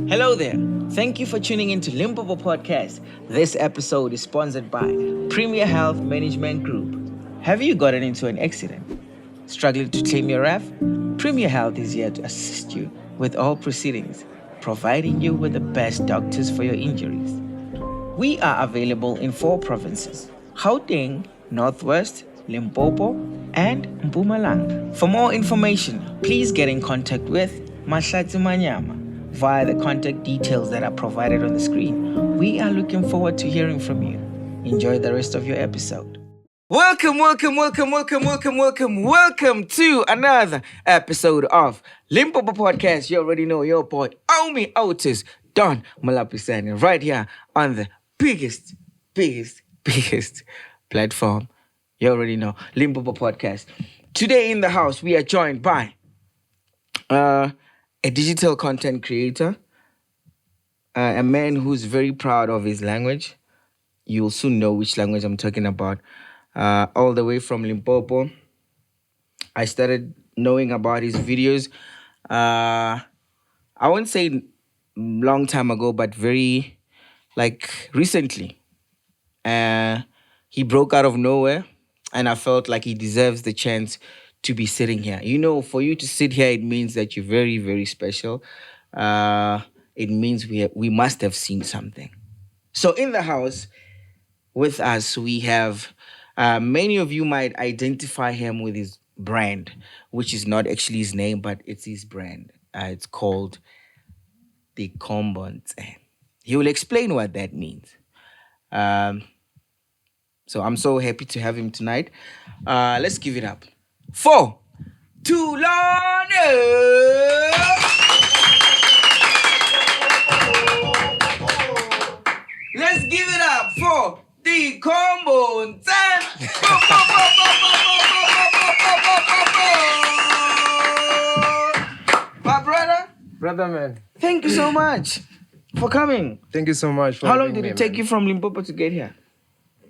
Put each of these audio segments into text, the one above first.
Hello there. Thank you for tuning in to limpopo.podcast. This episode is sponsored by Premier Health Management Group. Have you gotten into an accident? Struggling to claim your RAF? Premier Health is here to assist you with all proceedings, providing you with the best doctors for your injuries. We are available in 4 provinces: Gauteng, Northwest, Limpopo, and Mpumalanga. For more information, please get in contact with Mahlatsi Manyama via the contact details that are provided on the screen. We are looking forward to hearing from you. Enjoy the rest of your episode. Welcome to another episode of Limpopo Podcast. You already know your boy, Omee, Otis, Don Malapisani, right here on the biggest platform. You already know, Limpopo Podcast. Today in the house, we are joined by a digital content creator, a man who's very proud of his language. You'll soon know which language I'm talking about. All the way from Limpopo. I started knowing about his videos, I won't say long time ago, but very, recently. He broke out of nowhere, and I felt like he deserves the chance to be sitting here. You know, for you to sit here, it means that you're very, very special. It means we must have seen something. So in the house with us, we have, many of you might identify him with his brand, which is not actually his name, but it's his brand. It's called the COMBONTSEEE. He will explain what that means. So I'm so happy to have him tonight. Let's give it up for Thulane. Let's give it up for the COMBONTSEEE. My brother man. Thank you so much for coming. Thank you so much for How long did it take you from Limpopo to get here?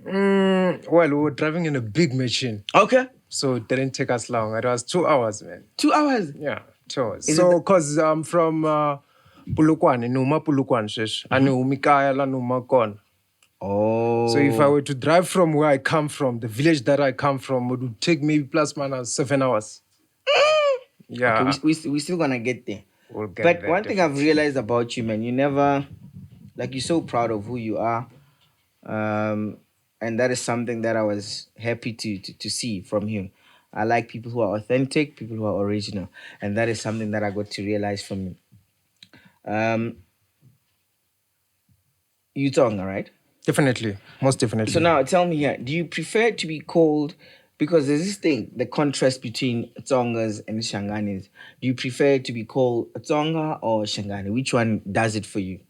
Well, we were driving in a big machine. Okay. So it didn't take us long. It was 2 hours, man. 2 hours? Yeah, 2 hours. So, because I'm from Polokwane, Numa Polokwane, shesh. And Umikaya la Numa Kon. Oh. So if I were to drive from where I come from, the village that I come from, it would take maybe plus minus 7 hours. Yeah. Okay, we're still gonna get there. We'll get but there, one thing I've realized about you, man, you never, you're so proud of who you are. And that is something that I was happy to see from you. I like people who are authentic, people who are original. And that is something that I got to realize from you. You Tonga, right? Definitely. Most definitely. So now tell me here, do you prefer to be called, because there's this thing, the contrast between Tsongas and Shanganis. Do you prefer to be called Tsonga or Shangaan? Which one does it for you?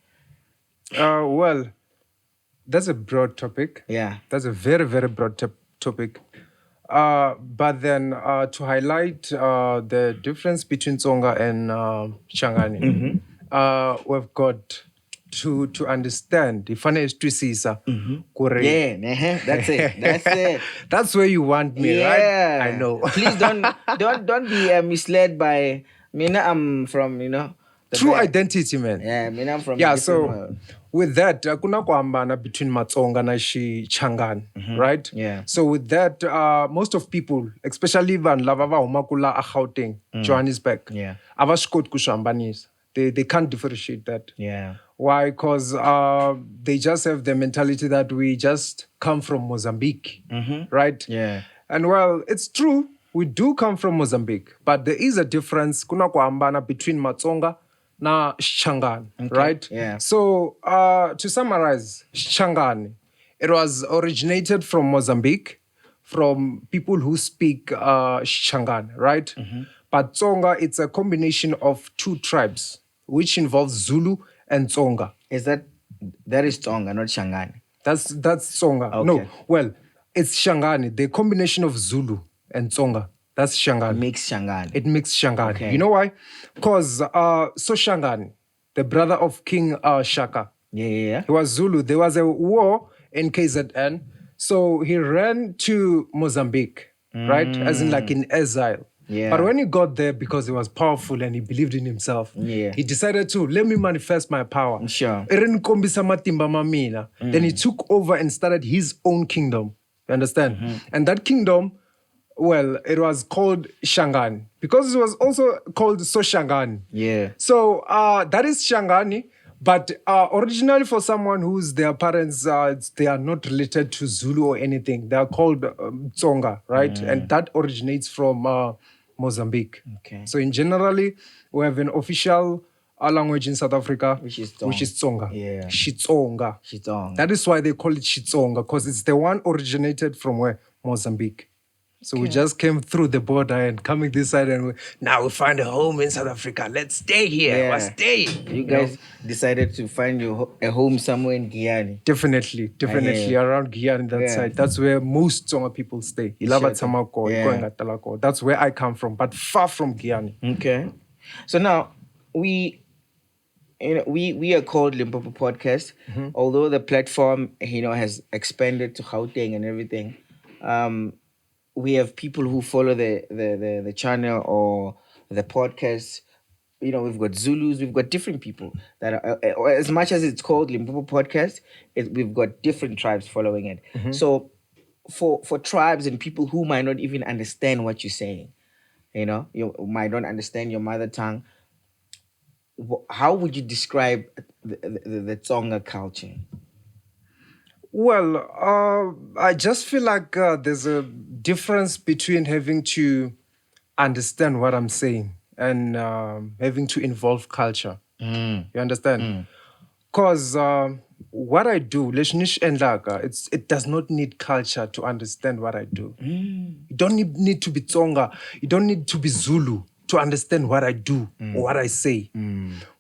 Well, that's a broad topic. Yeah. That's a very, very broad topic. But then to highlight the difference between Tsonga and Shangaan, we've got to understand the funniest twisisa. Yeah, that's it. That's where you want me, right? I know. Please don't be misled by Mina. I'm from true identity, man. Yeah, Mina, I'm from so with that, kuna kuambana between Matsonga na Shangaan, right? Yeah. So with that, most of people, especially van lava umakula Gauteng, Johannesburg, avashkot kushambanis. They can't differentiate that. Yeah. Why? Because they just have the mentality that we just come from Mozambique, right? Yeah. And well, it's true. we do come from Mozambique, but there is a difference kuna kuhambana between Matsonga na Shangaan, right? Yeah. So to summarize, Shangaan, it was originated from Mozambique, from people who speak Shangaan, right? But Tsonga, it's a combination of two tribes, which involves Zulu and Tsonga. That is Tonga, not Shangaan? That's Tsonga. Okay. No, well, it's Shangaan, the combination of Zulu and Tsonga. That's Shangaan. Mixed Shangaan. It mixed Shangaan. Okay. You know why? Because so Shangaan, the brother of King Shaka, Yeah. he was Zulu. There was a war in KZN. So he ran to Mozambique, right? As in like in exile. Yeah. But when he got there, because he was powerful and he believed in himself, Yeah. he decided to, let me manifest my power. Sure. Then he took over and started his own kingdom. You understand? And that kingdom, well, it was called Shangaan because it was also called Soshangaan. Yeah. So that is Shangani, but originally for someone whose their parents, they are not related to Zulu or anything, they are called Tsonga, right? And that originates from Mozambique. Okay. So in generally, we have an official language in South Africa, Which is Tsonga. Yeah. Xitsonga. Xitsonga. That is why they call it Xitsonga, because it's the one originated from where? Mozambique. So we just came through the border and coming this side, and now we find a home in South Africa. Let's stay here. Yeah. We're staying. You guys decided to find a home somewhere in Guyana. Definitely around Guyana, that side. That's where most Tsonga people stay. Sure. That's where I come from, but far from Guyana. Okay. So now we are called Limpopo Podcast, although the platform has expanded to Gauteng and everything. We have people who follow the channel or the podcast. We've got Zulus, we've got different people that are, as much as it's called Limpopo Podcast, we've got different tribes following it. So for tribes and people who might not even understand what you're saying, you might not understand your mother tongue, how would you describe the Tsonga culture? Well, I just feel like there's a difference between having to understand what I'm saying and having to involve culture. You understand? Because what I do, it does not need culture to understand what I do. You don't need to be Tsonga. You don't need to be Zulu to understand what I do or what I say.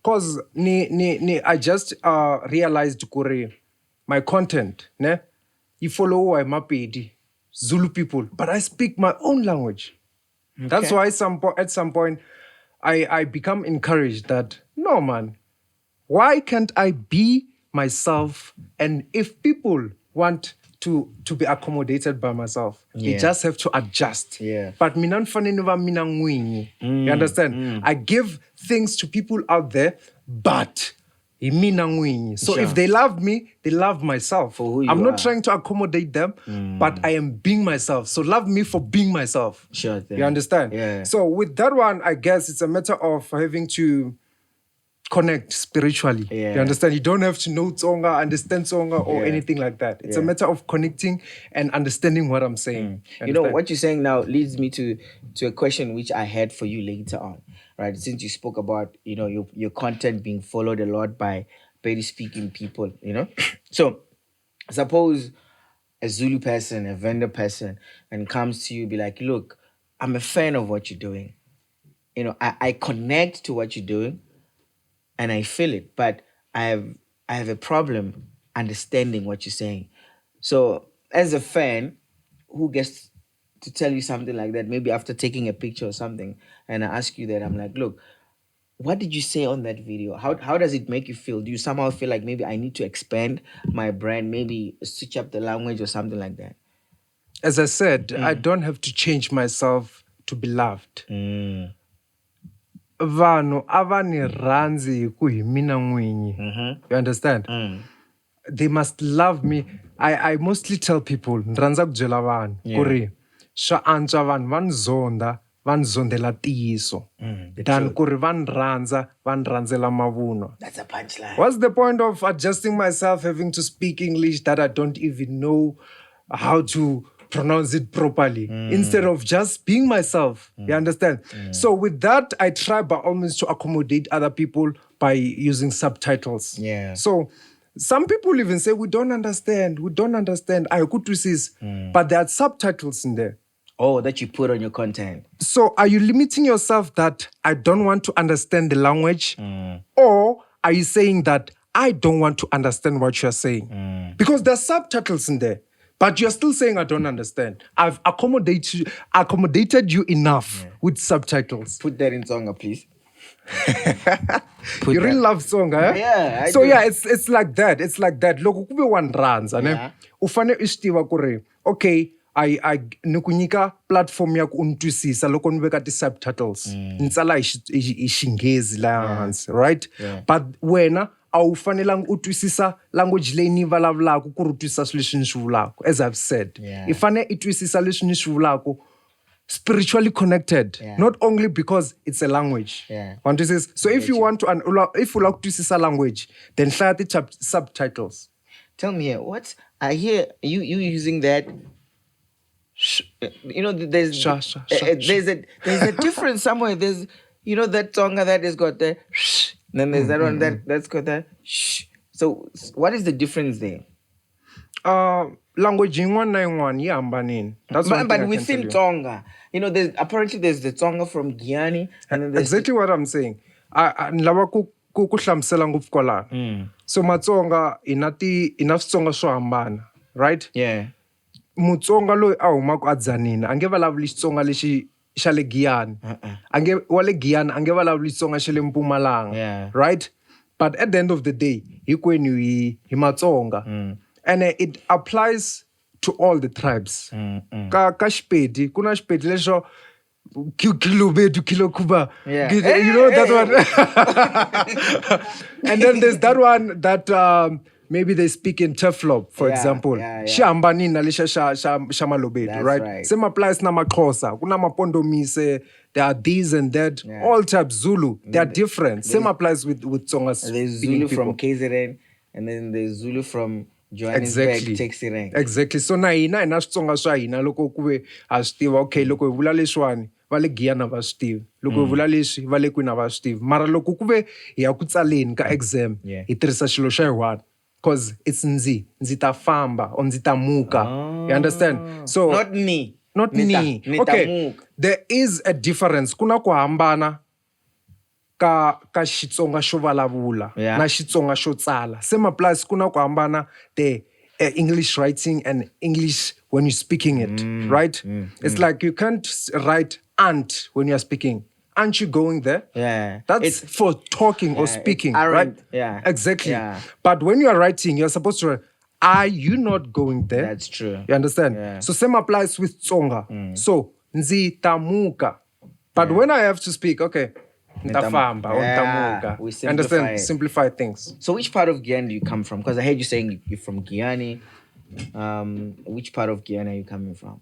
Because I just realized my content, you follow Mapedi, Zulu people, but I speak my own language. Okay. That's why at some point I become encouraged that, no man, why can't I be myself? And if people want to be accommodated by myself, they just have to adjust. Yeah. But you understand? I give things to people out there, but so if they love me, they love myself. For who you I'm not are. trying to accommodate them, but I am being myself. So love me for being myself. Sure thing. You understand? Yeah. So with that one, I guess it's a matter of having to connect spiritually. Yeah. You understand? You don't have to know Tsonga, understand Tsonga or anything like that. It's a matter of connecting and understanding what I'm saying. What you're saying now leads me to a question which I had for you later on, right? Since you spoke about, your content being followed a lot by Pedi speaking people, So suppose a Zulu person, a vendor person, and comes to you, be like, look, I'm a fan of what you're doing. I connect to what you're doing and I feel it, but I have a problem understanding what you're saying. So as a fan who gets to tell you something like that, maybe after taking a picture or something, and I ask you that, I'm like, look, what did you say on that video? How does it make you feel? Do you somehow feel like maybe I need to expand my brand, maybe switch up the language or something like that? As I said, I don't have to change myself to be loved. Vanhu avani rhandzi ku hi mina n'winyi. You understand? They must love me. I mostly tell people, nrhandza ku byela vanhu ku ri swa antswa vanhu va ni zonda va ni zondela tiyiso than ku ri va ni rhandza va ni rhandzela mavunwa. That's a punchline. What's the point of adjusting myself, having to speak English that I don't even know how to pronounce it properly instead of just being myself. You understand? So with that, I try by all means to accommodate other people by using subtitles. Yeah. So some people even say, we don't understand. I could resist. But there are subtitles in there. Oh, that you put on your content. So are you limiting yourself that I don't want to understand the language? Or are you saying that I don't want to understand what you're saying? Because there's subtitles in there, but you're still saying I don't understand. I've accommodated you enough with subtitles. Put that in Tonga, please. You really love Tsonga, eh? Yeah, I so do. yeah, it's like that. It's like that. Loko kube one runs, ufane ishtiva kure. Okay, I nikunyika platform ya kuntwisisa loko niveka ti subtitles. Ntsala ishingezi la hansi, right? But wena awufanelangi utwisisa language leyi ni vulavulaka ku ri twisisa leswi ni swi vulaka. As I've said, i fane i twisisa leswi ni swi vulaka spiritually connected, not only because it's a language. So if you want to, if you like to see a language, then share the subtitles. Tell me, what I hear you using that. You know, there's a difference somewhere. There's, you know, that Tonga that has got the then there's that one that's got the So what is the difference there? Language in one yambanin. That's but within Tonga, you know, there's the Tonga from Guyana, and then there's exactly what I'm saying. Nlava ku hlamsela ngopfu kwalano. So Matsonga inati Tsonga swo hambana, right? Yeah. Mutsonga loyi a humaka a Dzanini ange vulavuli Xitsonga lexi xa le Giyani. Ange wa le Giyani ange vulavuli Xitsonga xa le Mpumalanga, right? But at the end of the day, hinkwenu hi Matsonga. And it applies to all the tribes. Ka Xipedi, kuna Xipedi lexo kilobedu kilokuba. You know that one? And then there's that one that maybe they speak in Teflop, for example. Xihambanini na lexa xa Malobedu, right? Same applies na Maxhosa. Kuna Mapondomise, there are these and that. All types, Zulu, they are different. Same applies with Tsonga. There's Zulu from KZN, and then there's Zulu from Johannesburg, Exactly. So na hina Xitsonga swa hina loko kuve ha swi tiva, okay, loko hi vula leswiwani va le Giyana va swi tiva, loko hi vula leswi va le kwini va swi tiva, mara loko kuve hi ya ku tsaleni ka exam hi tirhisa xilo xa hi one, because it's ndzi ta famba or ndzi ta muka. You understand? So not ni. Okay, there is a difference. Kuna ku hambana ka Xitsonga xo vulavula na Xitsonga xo tsala. Same applies, kuna ku hambana the English writing and English when you're speaking it, right? It's like you can't write aunt when you're speaking. Aren't you going there? That's for talking or speaking, right? Exactly. But when you're writing, you're supposed to write, are you not going there? That's true. You understand? So same applies with Tsonga. So nzi tamuka. But when I have to speak, okay, ntafamba or ntamuka. We understand? Simplify things. So which part of Guyana do you come from? Because I heard you saying you're from Guyana. Which part of Guyana are you coming from?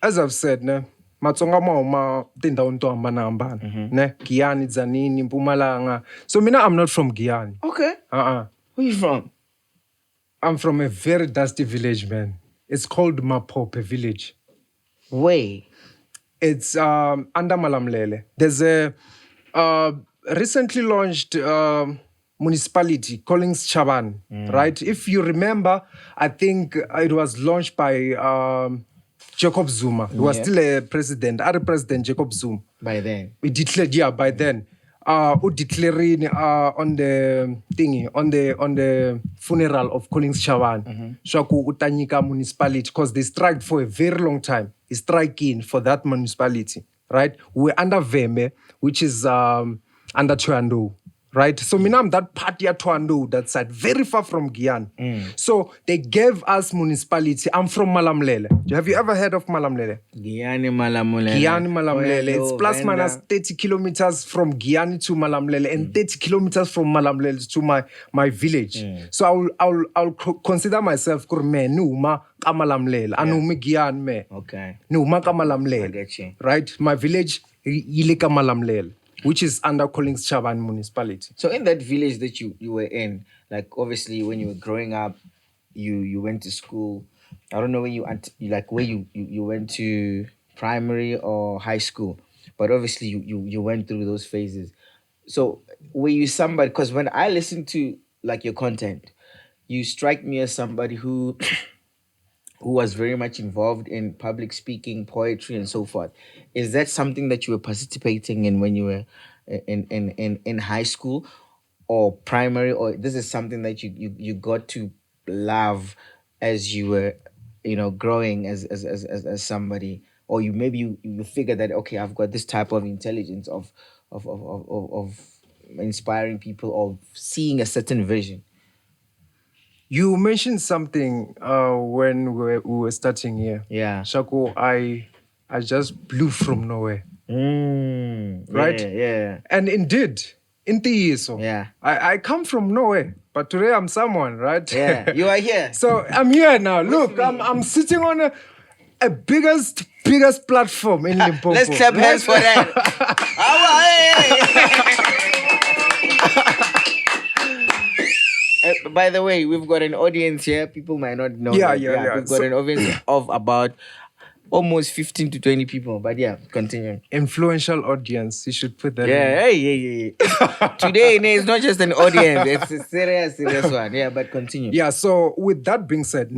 As I've said, ne, Matsonga ma tindhawini to hambana. Ne, Giyani, Dzanini, Mpumalanga. So mina, I'm not from Giyani. Okay. Where you from? I'm from a very dusty village, man. It's called Mapope village. Way. It's under Malamlele. There's a recently launched municipality calling Shangaan, right? If you remember, I think it was launched by Jacob Zuma. He was still a president, other president Jacob Zuma. By then? We declared, by then. Declaring on the thingy, on the funeral of Collins Chavan, Shaku Utanyika municipality, because they striked for a very long time. They striking for that municipality, right? We're under Veme, which is under Tuando, right? So Minam, that party at Tuando, that side, very far from Guyana. So they gave us municipality. I'm from Malamlele. Have you ever heard of Malamlele? Guyana Malamlele. It's plus minus 30 kilometers from Guyana to Malamlele and 30 kilometers from Malamlele to my village. So I'll consider myself kurme numa kamalamlele. Anume Guyana me. Okay. Numa kamalamlele. I get you. Right? My village ile kamalamlele, which is under Collins Chavan municipality. So in that village that you were in, like obviously when you were growing up, you went to school, I don't know where you went to primary or high school, but obviously you went through those phases. So were you somebody? Because when I listen to like your content, you strike me as somebody who who was very much involved in public speaking, poetry, and so forth. Is that something that you were participating in when you were in high school or primary, or this is something that you got to love as you were, growing as somebody, or you figured that okay, I've got this type of intelligence of inspiring people or seeing a certain vision. You mentioned something when we were starting here. Yeah. Shako, I just blew from nowhere. Right? Yeah. And indeed, in the years, Yeah. I come from nowhere, but today I'm someone, right? Yeah. You are here. So I'm here now. Look, I'm sitting on a biggest platform in Limpopo. Let's clap hands for that. By the way, we've got an audience here. People might not know. Yeah. We've got an audience of about almost 15 to 20 people. But yeah, continue. Influential audience. You should put that Yeah. Today, it's not just an audience. It's a serious one. Yeah, but continue. Yeah, so with that being said,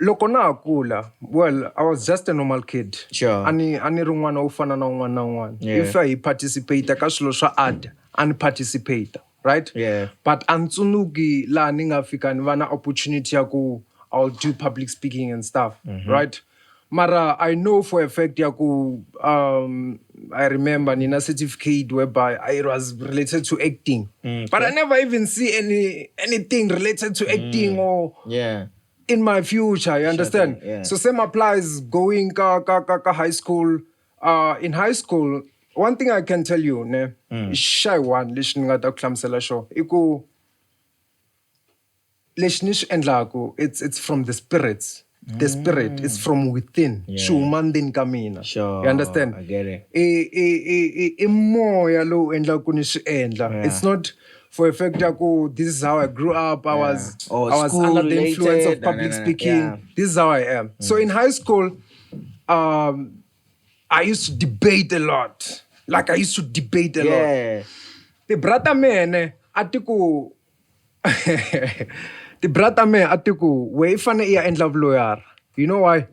loko na akula, well, I was just a normal kid. Sure. Ani rin'wana u fana na un'wana na un'wana. Yeah. If I participate ka swilo swa art, ani participate, right? Yeah. But antsunuki la ni nga fika ni va na opportunity ya ku I'll do public speaking and stuff, right? Mara, I know for a fact ya ku I remember nina certificate whereby it was related to acting. But I never even see anything related to acting or in my future, you understand? Yeah. So same applies going ka high school. In high school, one thing I can tell you, shy one, lexi ni nga ta ku hlamusela xo, I ku lexi ni xi endlaku, it's from the spirits. The spirit is from within. Xi huma ndzeni ka mina. Sure. You understand? I get it. I moya lowu endlaku ni swi endla. It's not for a fact that this is how I grew up. I was under the influence of public speaking. Yeah. This is how I am. So in high school, I used to debate a lot. Like I used to debate a lot. The brother man atiku the brother man atiku we fane iya endla lawyer. You know why?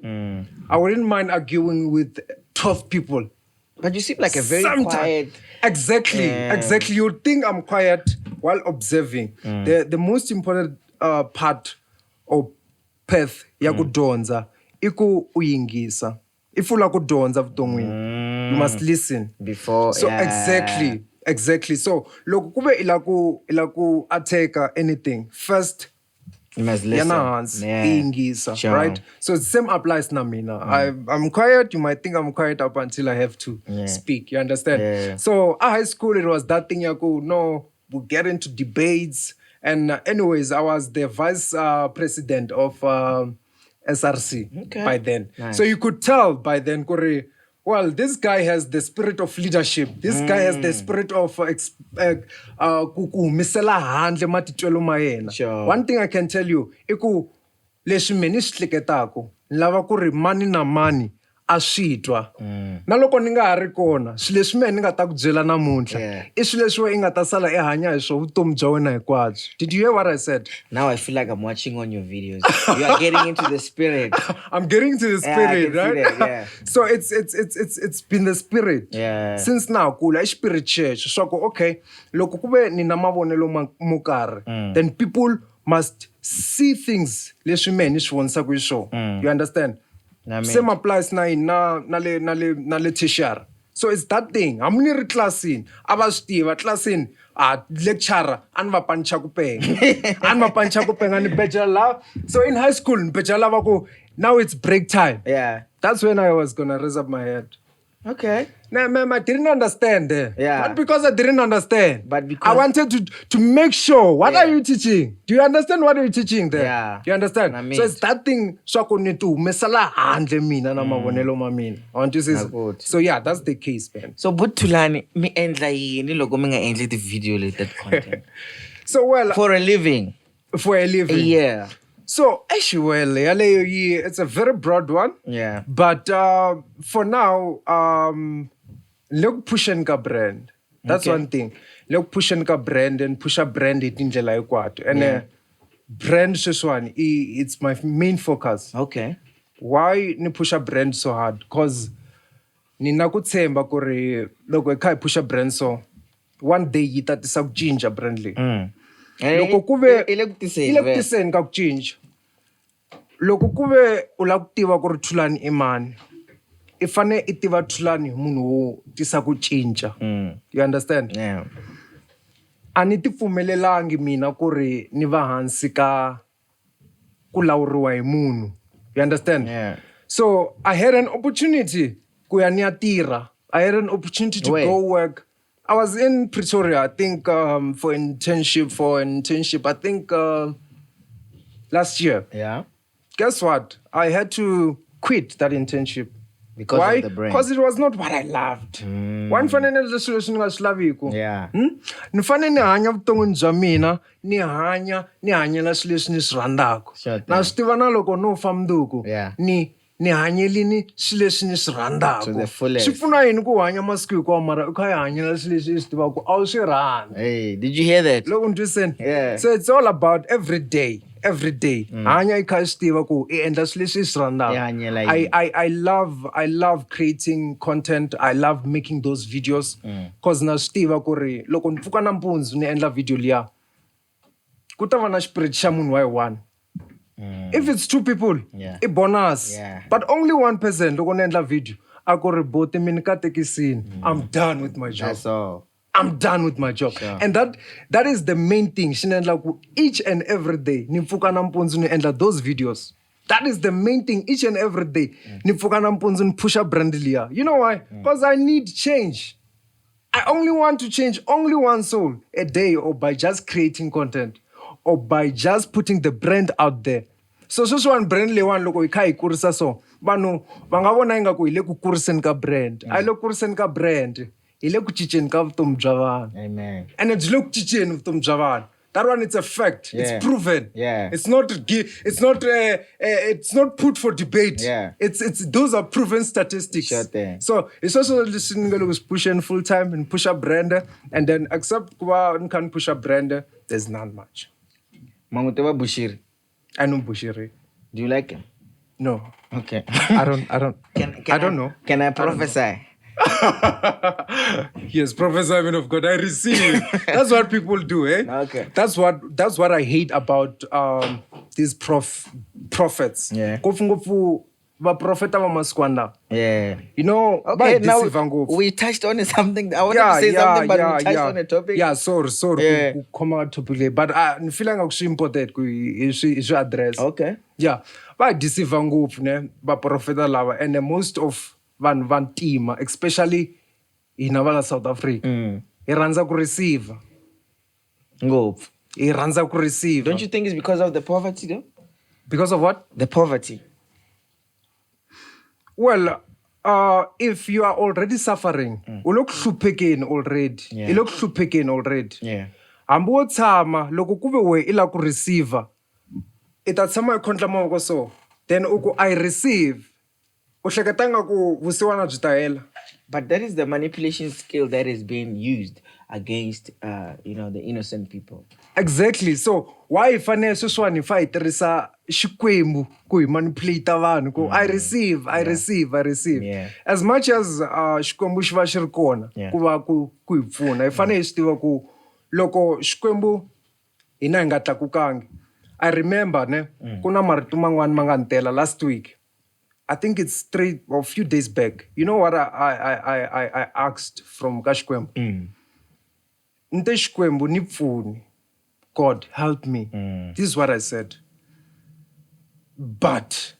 I wouldn't mind arguing with 12 people. But you seem like a very quiet. Exactly. You think I'm quiet while observing. The most important part or path ya ku dyondza I ku uyingisa. If u la ku dyondza vuton'wini, you must listen Before. So exactly. So loko kube ila ku ateka anything, first you must listen. Ingisa, right? So the same applies na mina. I'm quiet. You might think I'm quiet up until I have to speak. You understand? Yeah. So at high school, it was that thing. We get into debates. And anyways, I was the vice president of SRC by then. Nice. So you could tell by then, Kore, well, this guy has the spirit of leadership. This guy has the spirit of misela handle matitwelo ma yena. Sure. One thing I can tell you, iku leswi meni swi hleketaka, lava ku ri mani na mani a swi twa. Na loko ni nga ha ri kona, swilo leswi mehe ni nga ta ku byela namuntlha, I swilo leswi i nga ta sala I hanya hi swona vutomi bya wena hinkwabyo. Did you hear what I said? Now I feel like I'm watching on your videos. You are getting into the spirit. I'm getting to the spirit, I can right? see that, So it's been the spirit. Since now, kula I spirit church. So okay, loko kube ni na mavonelo mo karhi, then people must see things leswi mehe ni swi vonisaka hi swona. You understand? Same applies na le tertiary. So it's that thing. I'm in the class in. I was Steve class lecturer and va pancha kupeng. And va pancha kupeng and bachelor. So in high school, bachelor go. Now it's break time. Yeah. That's when I was gonna raise up my head. Okay. Now, ma'am, I didn't understand. Yeah. Not because I didn't understand. But because I wanted to make sure. What are you teaching? Do you understand what you're teaching there? Yeah. Do you understand? So it's that thing. So yeah, that's the case, man. So but Thulane mi endla yini loko mi nga endli the video like that content? So well, For a living. for a living. Yeah. So actually, it's a very broad one. Yeah. But for now, look pushing ka brand. That's one thing. Look pushing ka brand and push a brand it in July quarter. And brand this one, it's my main focus. Okay. Why ni push a brand so hard? Because nina kutsemba kuri loko kai push a brand so one day yitatisa kuchinja brandly. Loko kuve ilekutiseni ka kuchinja. Loko kuve ulakutiva kuri Thulane imani. Ifane itiva Thulane munhu wo tisa kuchinja. You understand? Yeah. Ani ti pfumelelangi mina kuri ni va hansi ka ku lawuriwa hi munhu. You understand? Yeah. So I had an opportunity kuya ni ya tirha. I had an opportunity to go work. I was in Pretoria, I think, for internship, I think last year. Yeah. Guess what? I had to quit that internship. Because Why? of the brand. Because it was not what I loved. One fanele leswi leswi ni nga swi laviki. Yeah. Ni fanele ni hanya vuton'wini bya mina, ni hanyela swilo leswi ni swi rhandzaka. Sure thing. Na swi tiva na loko no fa mundzuku. Yeah. Ni hanyelini swilo leswi ni swi rhandzaka. To the fullest. Swi pfuna yini ku hanya masiku hinkwawo mara u kha i hanyela swilo leswi i swi tivaka a wu swi rhandzi. Hey, did you hear that? Loko ni twiseni? Yeah. So it's all about every day. Hanya i kha i swi tiva ku i endla swilo leswi i swi rhandzaka. I love creating content. I love making those videos. Cause na swi tiva ku ri loko ni pfuka nampundzu ni endla video liya ku ta va na xipirit xa munhu wa hi one. If it's two people, i bonus. Yeah. But only one person loko ni endla video a ku ri bote mi ni katekisini. I'm done with my job. That's all. I'm done with my job. Sure. And that is the main thing. Each and every day, ni pfuka nampundzu ni endla those videos. That is the main thing. Each and every day, ni pfuka nampundzu ni push up brand liya. You know why? Because I need change. I only want to change only one soul a day, or by just creating content, or by just putting the brand out there. So one brand lewan loko ikha ikurisa so vanhu va nga vona ingaku hi le ku kuriseni ka brand. A hi le ku kuriseni ka brand. Hi le ku cinceni ka vutomi bya vanhu. Amen. And it's le ku cinceni vutomi bya vanhu. That one, it's a fact. Yeah. It's proven. Yeah. It's not put for debate. Yeah. It's those are proven statistics. Sure thing. So it's also listening to pushing full time and push up brand, and then except kuba can push up brand, there's not much. Manguteba Bushiri. I know Bushiri. Do you like him? No. Okay. I don't know. Can I prophesy? Yes, Professor Amen of God, I receive. That's what people do, eh? Okay. That's what I hate about these prophets. Yeah. Kofu va profeta va maskwanda. Yeah. You know, Okay, now we touched on something. I wanted to say something, but we touched on a topic. Yeah, sorry. Yeah. Come out topic, but I feel like it's important is address. Okay. Yeah, va deceive ngopfu ne va profeta lava, and most of van team, especially in our South Africa, he randza ku receive. Ngopfu. He randza ku receive. Don't you think it's because of the poverty, though? Because of what? The poverty. Well, if you are already suffering, you look hluphekeni already. Yeah. You look hluphekeni already. Yeah. Hambi wo tshama loko kuve we I la ku receive, I ta tshama I khondla mavoko so. Then uku I receive. U hleketa ngaku vusiwana byi ta hela. But that is the manipulation skill that is being used against, the innocent people. Exactly. So why fanele sweswiwani hi fa hi tirhisa xikwembu ku hi manipulate vanhu ku I receive. Yeah. As much as xikwembu xi va xi ri kona ku va ku hi pfuna, hi fanele hi swi tiva ku loko xikwembu hina hi nga tlakukangi. I remember ku na marito man'wani ma nga ni tela last week. I think it's 3 or a few days back. You know what I asked from Xikwembu? Nte Xikwembu ni pfuni. God, help me. This is what I said. But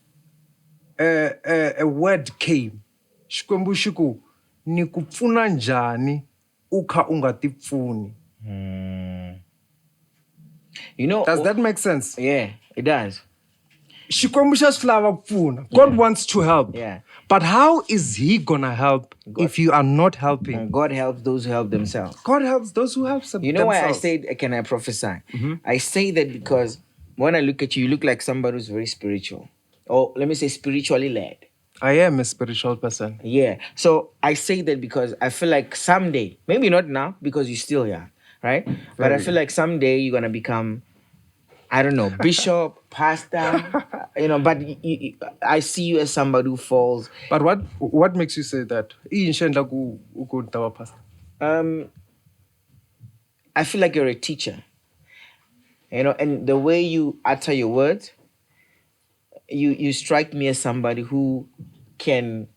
a word came. Xikwembu xi ku ni ku pfuna njhani u kha u nga ti pfuni. Does that make sense? Yeah, it does. Xikwembu xa swi lava ku pfuna. God wants to help. Yeah. But how is he gonna help if you are not helping? God helps those who help themselves. God helps those who help themselves. You know why I said, can I prophesy? I say that because when I look at you, you look like somebody who's very spiritual. Or let me say spiritually led. I am a spiritual person. Yeah. So I say that because I feel like someday, maybe not now because you're still young, right? But I feel like someday you're going to become, I don't know, bishop, pastor, but I see you as somebody who falls. But what makes you say that? I feel like you're a teacher, and the way you utter your words, you strike me as somebody who can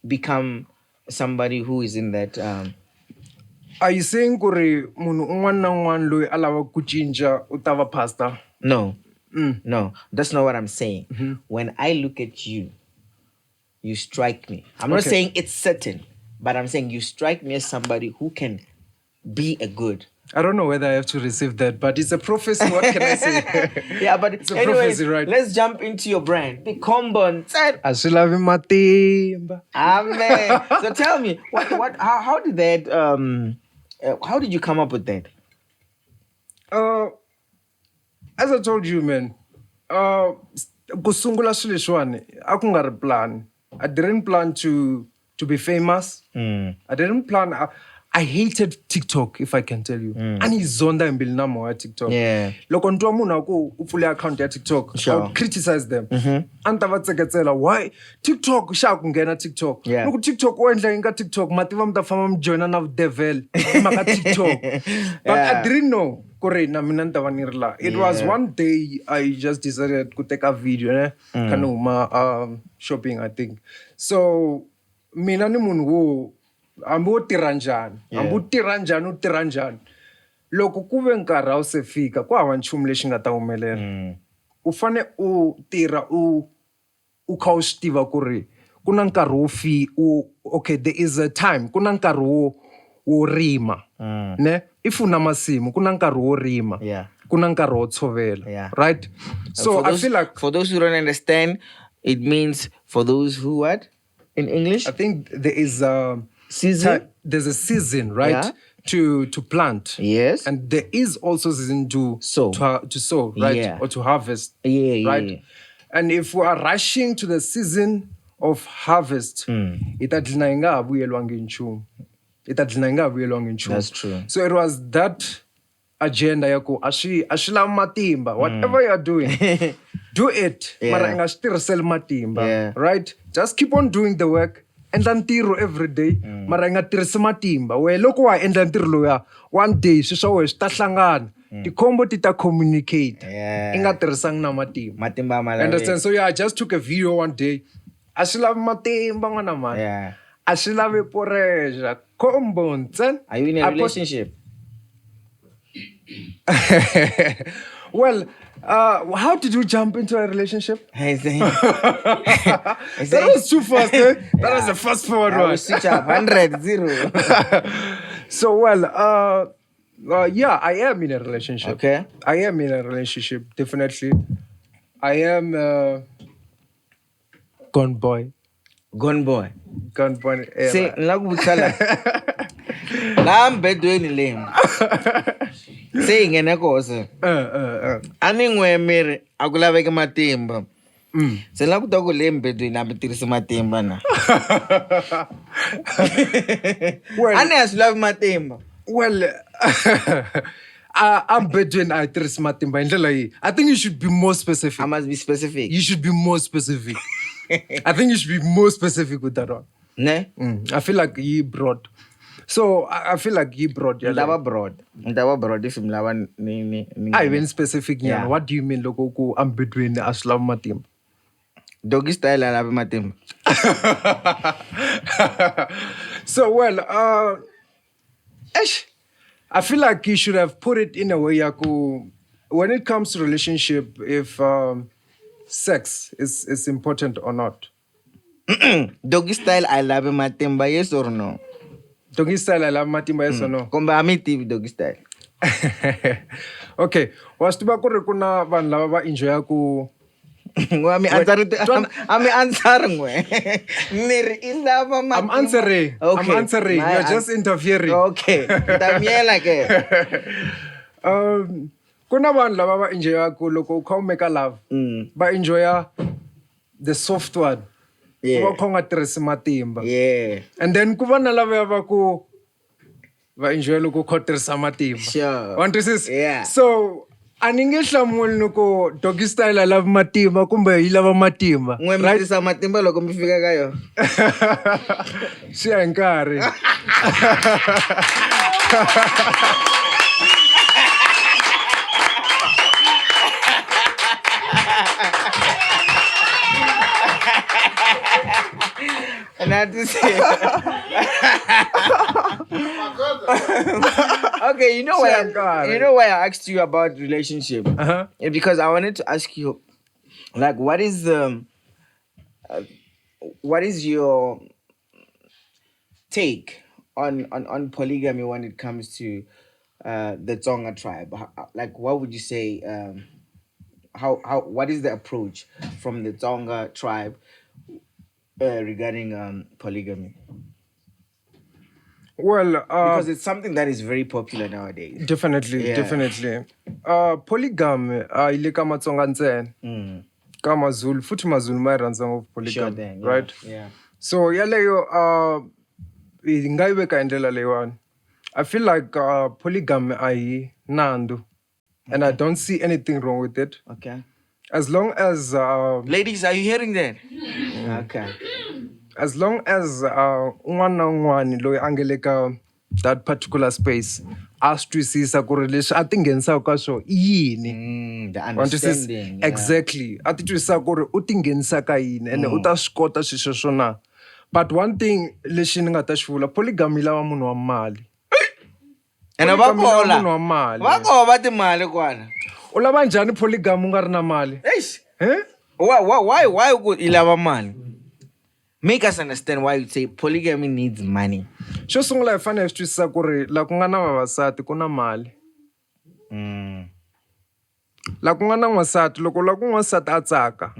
become somebody who is in that. Are you saying kuri munhu un'wana na un'wana loyi a lava ku cinca u ta va pastor? No. No, that's not what I'm saying. When I look at you, you strike me. I'm not saying it's certain, but I'm saying you strike me as somebody who can be a good. I don't know whether I have to receive that, but it's a prophecy. What can I say? Yeah, but it's a prophecy, right? Let's jump into your brand, the COMBONTSEEE. Asilavi matimba. Amen. So tell me, how did that? How did you come up with that? As I told you, man, kusungula swilo leswiwani a ku nga ri plan. I didn't plan to be famous. I didn't plan. I hated TikTok, if I can tell you. Ani zonda mbili namo ya TikTok. Yeah. Loko ntu wa munhu aku upfule account ya TikTok, I would criticize them. Anta va tseketsela, why TikTok sha ku nghena TikTok. Loko TikTok o endla inga TikTok, mativa mi ta famba mi joina na devil maka TikTok. But I didn't know. It was one day I just decided to take a video, shopping, I think. So, mina ni munhu wo ambu tiranjani, utiranjani. Loko ku ve nkarhi wu se fika, ku hava nchumu lexi nga ta humelela. U fane u tirha u kha u swi tiva ku ri ku na nkarhi okay, there is a time, ku na nkarhi wo rima. Ne? If una masimu, ku na nkarhi wo rima. Ku na nkarhi wo tshovela. Right? So I feel like for those who don't understand, it means for those who what? In English? I think there is a season. There's a season, right? To plant. Yes. And there is also season to sow, right? Or to harvest. Right? And if we are rushing to the season of harvest, that's true. So it was that agenda yako ashila matimba, whatever you're doing, do it. Mara inga stirsel matimba, right? Just keep on doing the work. Endla ntiro every day, mara inga tirhisi matimba. We loko wa endla ntiro loya, one day swi swa wena swi ta hlangana. Tikhombo ti ta communicate. Inga tirhisanga na matimba. Understand? So I just took a video one day. A swi lavi matimba n'wana mani. A swi lavi pressure. COMBONTSEEE. Are you in a relationship? Well, how did you jump into a relationship? That was too fast, eh? That was the first forward one. Switch up, 100, 0. So, well, I am in a relationship. Okay. I am in a relationship, definitely. I am gone boy. See, nakubuthala. Lam bedweni lem. Saying ene kosa. Ani ngwemere akulaveke matimba. Se la kuta ku lem bedweni abitirisa matimba na. Ani asulavi matimba. Well, I'm bedweni I tirhisa matimba indlela yi. I think you should be more specific. I must be specific. You should be more specific. I think you should be more specific with that one. Ne? I feel like he broad. So I feel like he broad. Ndaba broad. If mlava ni. I even specific. Yeah. What do you mean? Logo I'm between Aslam Matim. Doggy style I love Matim. So well, I feel like you should have put it in a way, Yaku. When it comes to relationship, if sex is important or not. Doggy style I love Matimba, yes or no? Doggy style I love Matimba, yes or no? Komba amiti doggy style. Okay. Was tuba kore kuna van lava enjoy aku. I'm answering. I'm answering. Okay. I'm answering. You're just interfering. Okay. kuna vanhu lava va enjoyaku loko u kha u make love va enjoya the soft one ku va kha u nga tirhisi matimba and then ku va na lavaya va ku va enjoya loko u kha u tirhisa matimba wa twisisa so a ni nge hlamuli loko doggy style a lavi matimba kumbe yi lava matimba n'we mi tirhisa matimba loko mi fika ka yona swi ya hi nkarhi and I have to say, okay, you know why I asked you about relationship? Because I wanted to ask you, like, what is your take on polygamy when it comes to the Tsonga tribe? Like, what would you say? What is the approach from the Tsonga tribe regarding polygamy? Well, because it's something that is very popular nowadays. Definitely. Polygamy ile ka Matsonga ntsena. Ka Mazulu futhi Mazulu ma rhandza ngopfu polygamy, right? Yeah. So yaleyo ingayibeka indlela leyiwani. I feel like polygamy ayi nando. And I don't see anything wrong with it. Okay. As long as ladies, are you hearing that? Okay. As long as un'wana na un'wana loyi a nga le ka that particular space a swi twisisa ku ri leswi a ti nghenisaka ka swona i yini. The understanding. Exactly. A ti twisisa ku ri u ti nghenisa ka yini and u ta swi kota swilo sweswo na. But one thing lexi ni nga ta xi vula, polygamy lava munhu wa mali. And va timali kwana. U lava njhani polygamy u nga ri na mali? Why you lava mali? Make us understand why you say polygamy needs money. Xo sungula hi fanele hi swi twisisa ku ri la ku nga na vavasati ku na mali. La ku nga na n'wansati loko la ku n'wansati a tsaka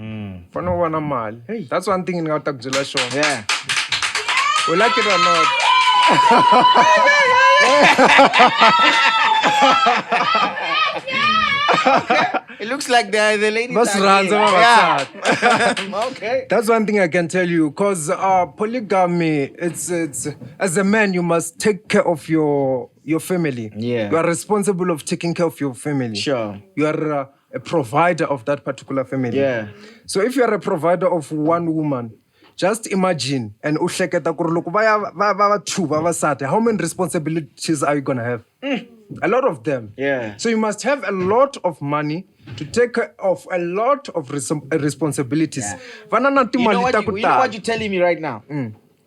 fanele u va na mali. That's one thing ni nga ta ku byela xona. Yeah. We like it or not. It looks like the ladies okay. That's one thing I can tell you, because polygamy, it's as a man you must take care of your family. Yeah. You are responsible of taking care of your family. Sure. You are a provider of that particular family. Yeah. So if you are a provider of one woman, just imagine and uhleketa ku ri loko va two vavasati, how many responsibilities are you gonna have? A lot of them. Yeah. So you must have a lot of money to take care of a lot of responsibilities. You know what you're telling me right now?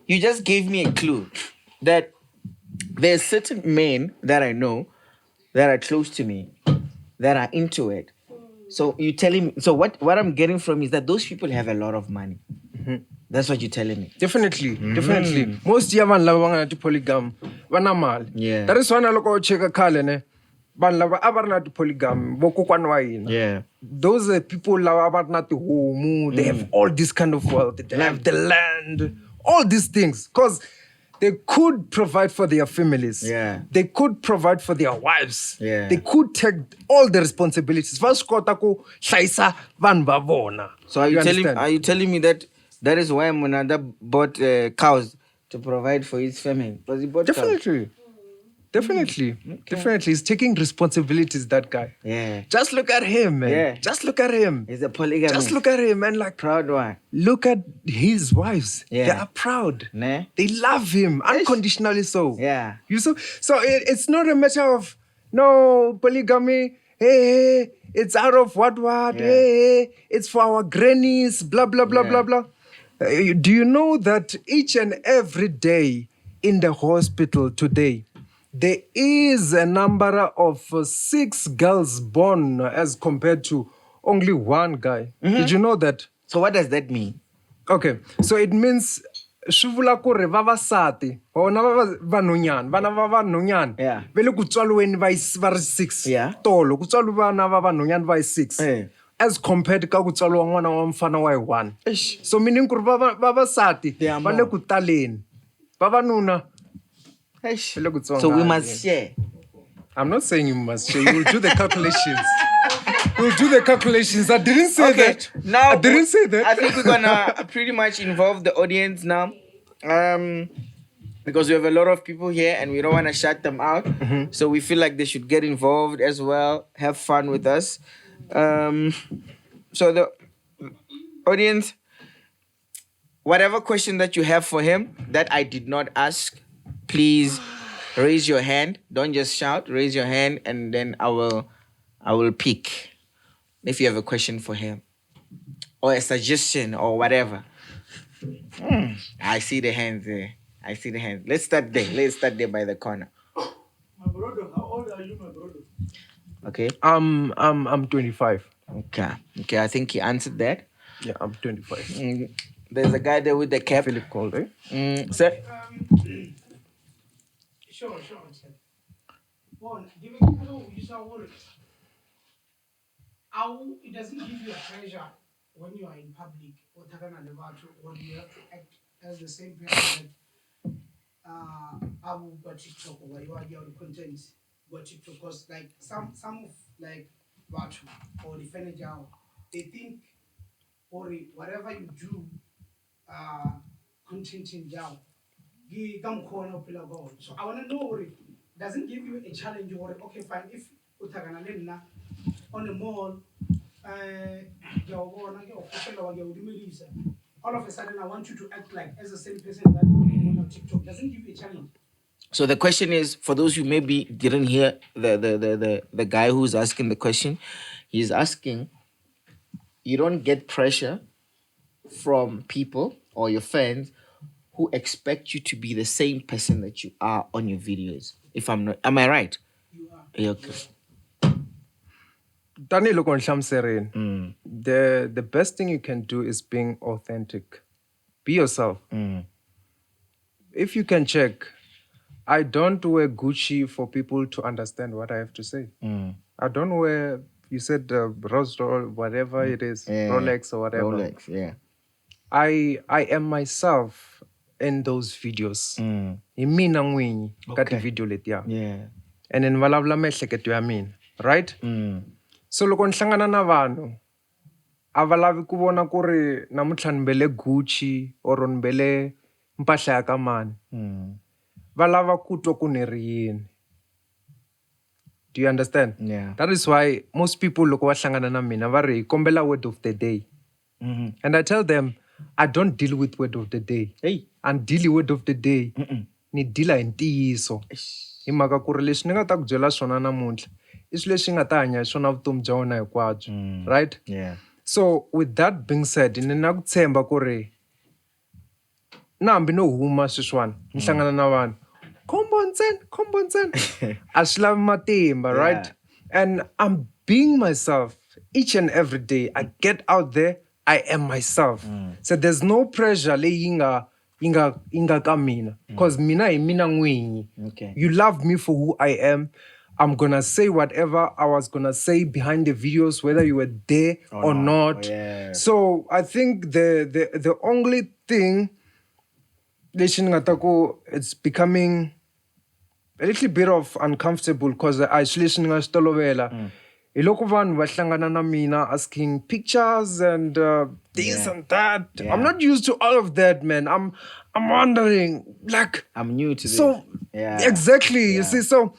You just gave me a clue that there's certain men that I know that are close to me that are into it. So you telling me? So what I'm getting from is that those people have a lot of money. That's what you're telling me. Definitely. Most yavan lava vanga na polygamy vana mali. Yeah. That is why loko cheka khale ne vanhu lava a va ri na polygamy vokokwani wa hina. Yeah. Those are people lava va ri na tihomu, they have all this kind of wealth, they have the land, all these things, because they could provide for their families. Yeah. They could provide for their wives. Yeah. They could take all the responsibilities. Va swi kota ku hlayisa vanhu va vona. So are you telling me that is why Monada bought cows to provide for his family? Because he bought Definitely. Definitely. He's taking responsibilities, that guy. Yeah. Just look at him, man. Yeah. Just look at him. He's a polygamist. Just look at him, man. Like, proud one. Look at his wives. Yeah. They are proud. Nah. They love him unconditionally so. Yeah. So it's not a matter of, no, polygamy, hey, it's out of what, hey, it's for our grannies, blah, blah, blah, blah, blah. Do you know that each and every day in the hospital today, there is a number of 6 girls born as compared to only 1 guy? Did you know that? So what does that mean? Okay, so it means swi vula ku ri vavasati vona vanhonyana vana va vanhonyana ve le ku tswaliweni va ri 6 tolo ku tswaliwa vana va vanhonyana va 6 as compared ka ku tswaliwa n'wana wa mfana wa 1. So meaning ku ri vavasati va le ku taleni vavanuna so we must share. I'm not saying you must share. You will do the calculations. We'll do the calculations. I didn't say that. Now I didn't say that. I think we're gonna pretty much involve the audience now. Because we have a lot of people here and we don't want to shut them out. So we feel like they should get involved as well, have fun with us. So the audience, whatever question that you have for him that I did not ask, please raise your hand. Don't just shout. Raise your hand, and then I will pick if you have a question for him or a suggestion or whatever. I see the hands there. I see the hands. Let's start there. Let's start there by the corner. My brother, how old are you, my brother? Okay. I'm 25. Okay. I think he answered that. Yeah, I'm 25. There's a guy there with the cap. Philip called, eh? Sir. Sure. Well, give me you saw words. It doesn't give you a pressure when you are in public or or you have to act as the same person that Abu got TikTok or you are your content got TikTok, because like some of like Batu or the Fenejao, they think or whatever you do content in Jao. So I want to know what it doesn't give you a challenge or okay fine if Utaganalena on the mall all of a sudden I want you to act like as the same person that on TikTok. Doesn't give you a challenge. So the question is, for those who maybe didn't hear the guy who's asking the question, he's asking, you don't get pressure from people or your fans who expect you to be the same person that you are on your videos. If I'm not, am I right? You are. Yeah, okay. The best thing you can do is being authentic. Be yourself. If you can check, I don't wear Gucci for people to understand what I have to say. I don't wear, you said Rolls Royce, whatever it is, Rolex or whatever. Rolex, yeah. I am myself in those videos. Imina ngwinyi kati video letiya. Yeah. And then valavula miehleketo ya mina, right? So loko ni hlangana na vanhu a va lavi ku vona ku ri namuntlha ni mbele Gucci or ni mbele mpahla ya ka mani. Va lava ku twa ku ni ri yini. Do you understand? Yeah. That is why most people loko va hlangana na mina va ri kombela word of the day. And I tell them, I don't deal with word of the day. Hey. And deal word of the day. Ni deala hi ntiyiso. Hi mhaka ku ri leswi ni nga ta ku byela swona namuntlha i swilo leswi nga ta hanya hi swona vutomi bya wena hinkwabyo. Right? Yeah. So with that being said, ni na ku tshemba ku ri na hambi no huma sweswiwani ni hlangana na vanhu khombontseni a swi lavi matimba, right? And I'm being myself each and every day. I get out there, I am myself. So there's no pressure leyi inga ka mina, because mina hi mina n'winyi. Okay. You love me for who I am. I'm gonna say whatever I was gonna say behind the videos, whether you were there or not. Yeah. So I think the only thing it's becoming a little bit of uncomfortable because isolation is tolovela. Iloko vanhu va hlangana na mina asking pictures and this and that. I'm not used to all of that, man. I'm wondering, like, I'm new to this. So exactly, Yeah. you see. So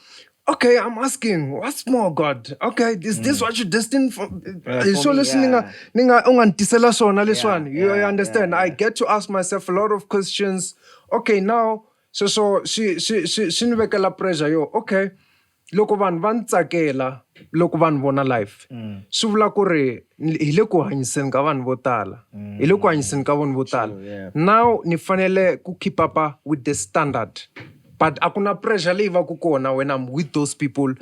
okay, I'm asking, what's more, God? Okay, is this what you're destined for? So me, listening, you understand? I get to ask myself a lot of questions. Okay, now, so she nivekela pressure yo. Okay, loko vanhu van tsakela, loko vanhu vona life. Swi vula ku ri hi le ku hanyiseni ka vanhu vo tala. Hi le ku hanyiseni ka vanhu vo tala. Now ni fanele ku keep up with the standard. But akuna pressure leyi va ku kona when I'm with those people,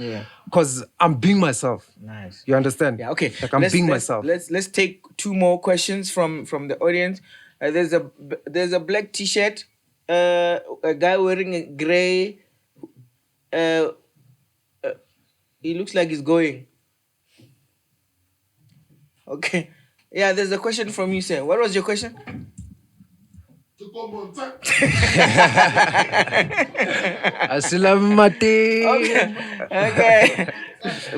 because I'm being myself. Nice. You understand? Yeah. Okay. Like I'm being myself. Let's take two more questions from the audience. There's a black T-shirt. A guy wearing a gray. He looks like he's going. Okay. Yeah. There's a question from you, sir. What was your question? To Comon. Asila mati. Okay.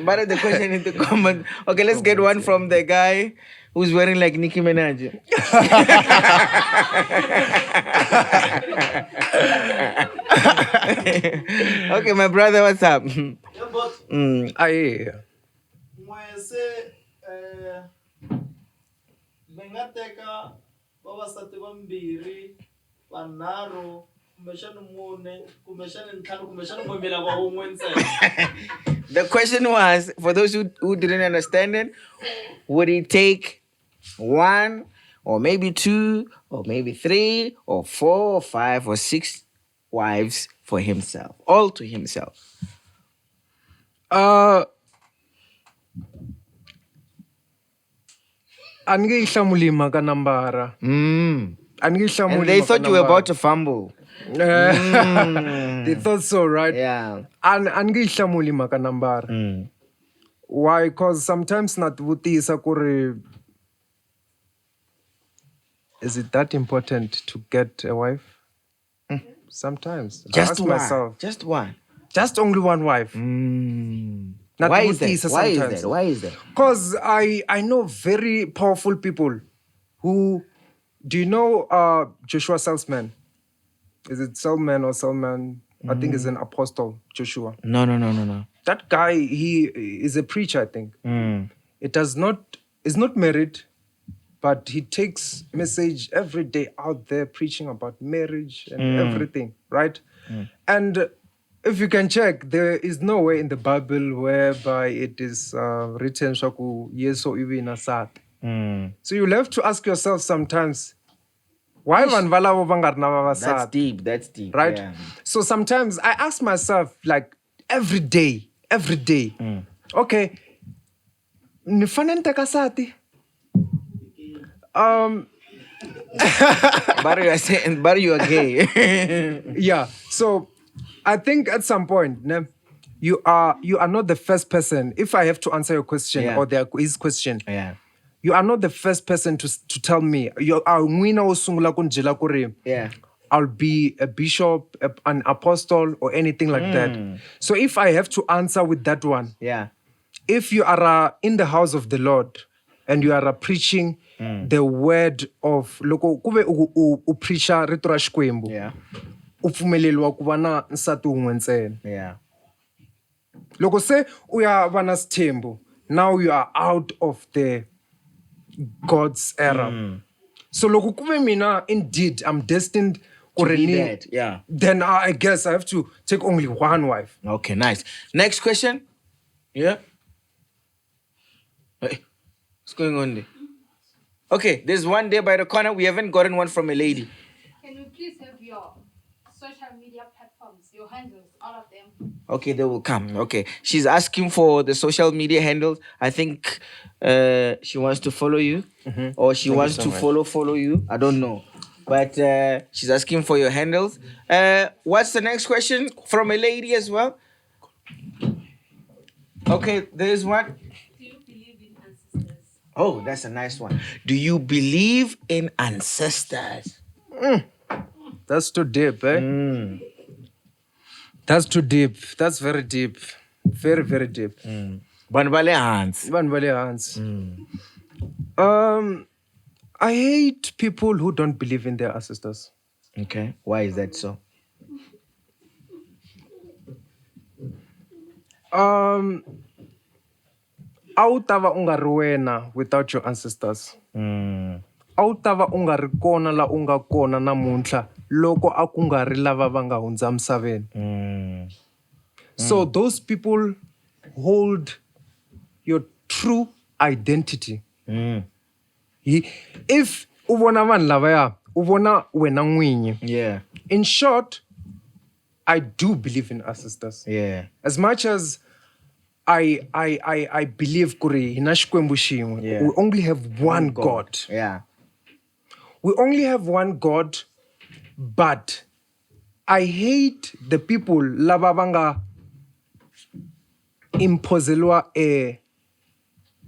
But the question in the comment. Okay, let's get one from the guy who's wearing like Nicki Minaj. Okay, my brother, what's up? Aye. Mwese bengateka vavasati vambirhi vanharhu kumbexani mune kumbexani ntlhanu kumbexani mwemela va un'we ntsena. The question was, for those who didn't understand it, would he take one or maybe two or maybe three or four or five or six wives for himself, all to himself? Angihlamuli maka nambara. And they thought you were about to fumble. They thought so, right? Yeah. Angihlamuli maka nambara. Why? Because sometimes not vutisa kuri. Is it that important to get a wife? Sometimes. Just I ask one. myself. Just one. Just only one wife. Not Why is that? vutisa Why is sometimes. that? Why is that? Because I know very powerful people who, do you know Joshua Salzman? Is it Salman or Salman? I think it's an apostle, Joshua. No. That guy, he is a preacher, I think. Is not married, but he takes message every day out there preaching about marriage and everything, right? And if you can check, there is nowhere in the Bible whereby it is written shaku yes or even asat. So you'll have to ask yourself sometimes, why van valavo vangarna vavasat? That's deep. Right? Yeah. So sometimes I ask myself, like every day, okay, nifane nteka sati. But you are gay. Yeah. So I think at some point, you are not the first person. If I have to answer your question or his question, you are not the first person to tell me. You are I'll be a bishop, an apostle, or anything like that. So if I have to answer with that one, if you are in the house of the Lord and you are preaching the word of loko kube upreacher ritora xikwembu upfumeleliwa ku va na nsati wun'we ntsena loko se u ya va na sithembu, now you are out of the God's era. So loko kube mina indeed I'm destined to be that, then I guess I have to take only one wife. Okay, nice. Next question. Yeah. Hey, what's going on there? Okay, there's one there by the corner. We haven't gotten one from a lady. Can we please have your social media platforms, your handles, all of them? Okay, they will come. Okay, she's asking for the social media handles. I think she wants to follow you, or she wants to follow you. I don't know, but she's asking for your handles. What's the next question from a lady as well? Okay, there's one. Do you believe in ancestors? Oh, that's a nice one. Do you believe in ancestors? That's too deep, eh? That's too deep. That's very deep. Very, very deep. Banvale Hans. I hate people who don't believe in their ancestors. Okay, why is that so? Autava ungari wena without your ancestors. Autava ungari kona la unga kona namuntlha loko akungari lava vanga hundza misaveni. So those people hold your true identity. If uvona vanhu lavaya uvona wena n'winyi. Yeah. In short, I do believe in ancestors. Yeah. As much as I believe kuri hina xikwembu xin'we, we only have one God. Yeah. We only have one God, but I hate the people lava vanga imposelwa a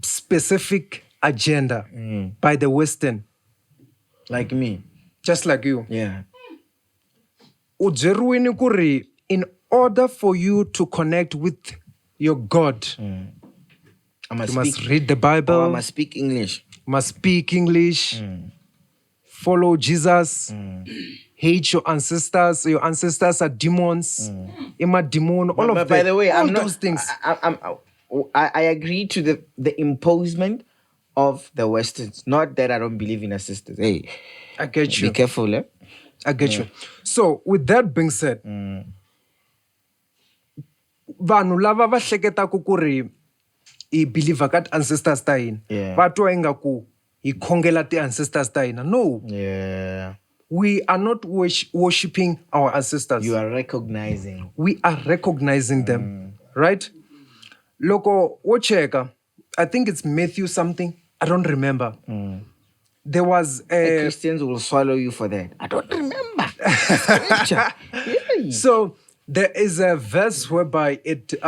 specific agenda by the Western. Like me. Just like you. Yeah. Ujeruini kuri in order for you to connect with your God, I you must read the Bible. I must speak English. Must speak English. Follow Jesus. Hate your ancestors. Your ancestors are demons. Ima demon. All But of by that. the way, all I'm not, those things. I agree to the imposement of the Westerns. Not that I don't believe in our sisters. Hey, I get you. be careful, eh? I get you. So with that being said, vanhu lava va hleketaka ku ri hi believer ka ti-ancestors ta hina Yeah. va twa ingaku hi khongela ti-ancestors ta hina. No, Yeah. we are not worshipping our ancestors. You are recognizing. We are recognizing them, right? Loko wo cheka, I think it's Matthew something. I don't remember. There was a... Christians will swallow you for that. I don't remember. Scripture. Yeah. So there is a verse whereby it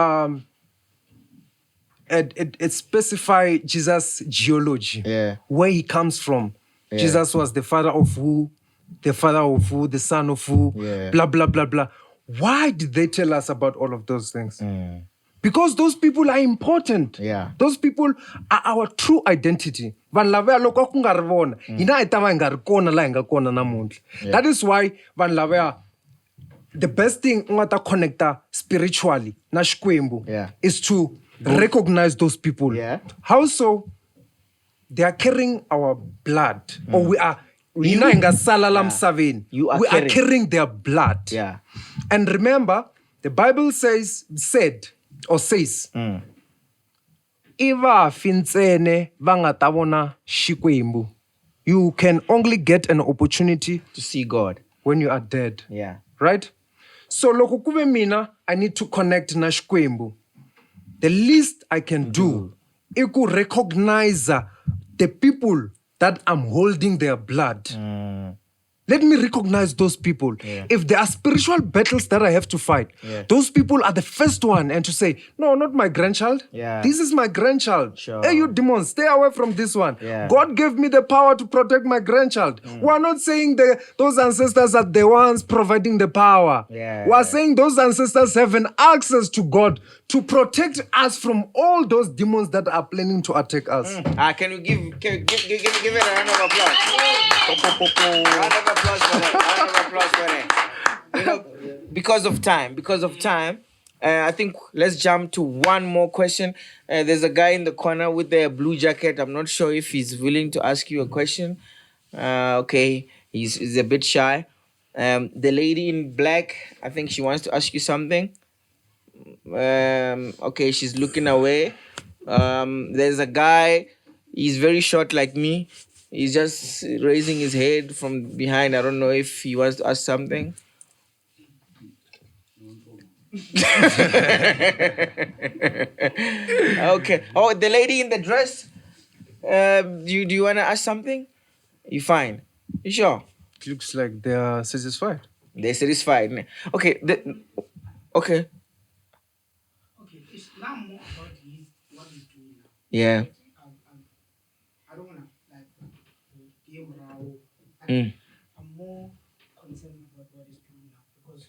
specifies Jesus' geology, where he comes from. Yeah. Jesus was the father of who, the son of who, blah, blah, blah, blah. Why did they tell us about all of those things? Because those people are important. Yeah. Those people are our true identity. That is why the best thing ungata connecta spiritually na Xikwembu is to recognize those people. Yeah. How so? They are carrying our blood, or we are. We are carrying their blood. Yeah. And remember, the Bible says, Iva fintsene vangatavona Xikwembu. You can only get an opportunity To see God. when you are dead. Yeah. Right? So loko kuve mina, I need to connect na Xikwembu. The least I can do is to recognize the people that I'm holding their blood. Let me recognize those people. If there are spiritual battles that I have to fight, those people are the first one, and to say, no, not my grandchild. This is my grandchild. Sure. Hey, you demons, stay away from this one. Yeah. God gave me the power to protect my grandchild. We're not saying those ancestors are the ones providing the power. We're saying those ancestors have an access to God to protect us from all those demons that are planning to attack us. Can we give it a round of applause? Round of applause for that. Round of applause for that. You know, because of time, I think let's jump to one more question. There's a guy in the corner with the blue jacket. I'm not sure if he's willing to ask you a question. Okay, he's a bit shy. The lady in black, I think she wants to ask you something. Okay, she's looking away. There's a guy, he's very short like me. He's just raising his head from behind. I don't know if he wants to ask something. Okay. Oh, the lady in the dress. Do you want to ask something? You fine? You sure? It looks like they are satisfied. They're satisfied. Okay. Okay. Okay, it's now more about what he's doing now. Yeah. I don't wanna like game row. Mm. I'm more concerned about what he's doing now because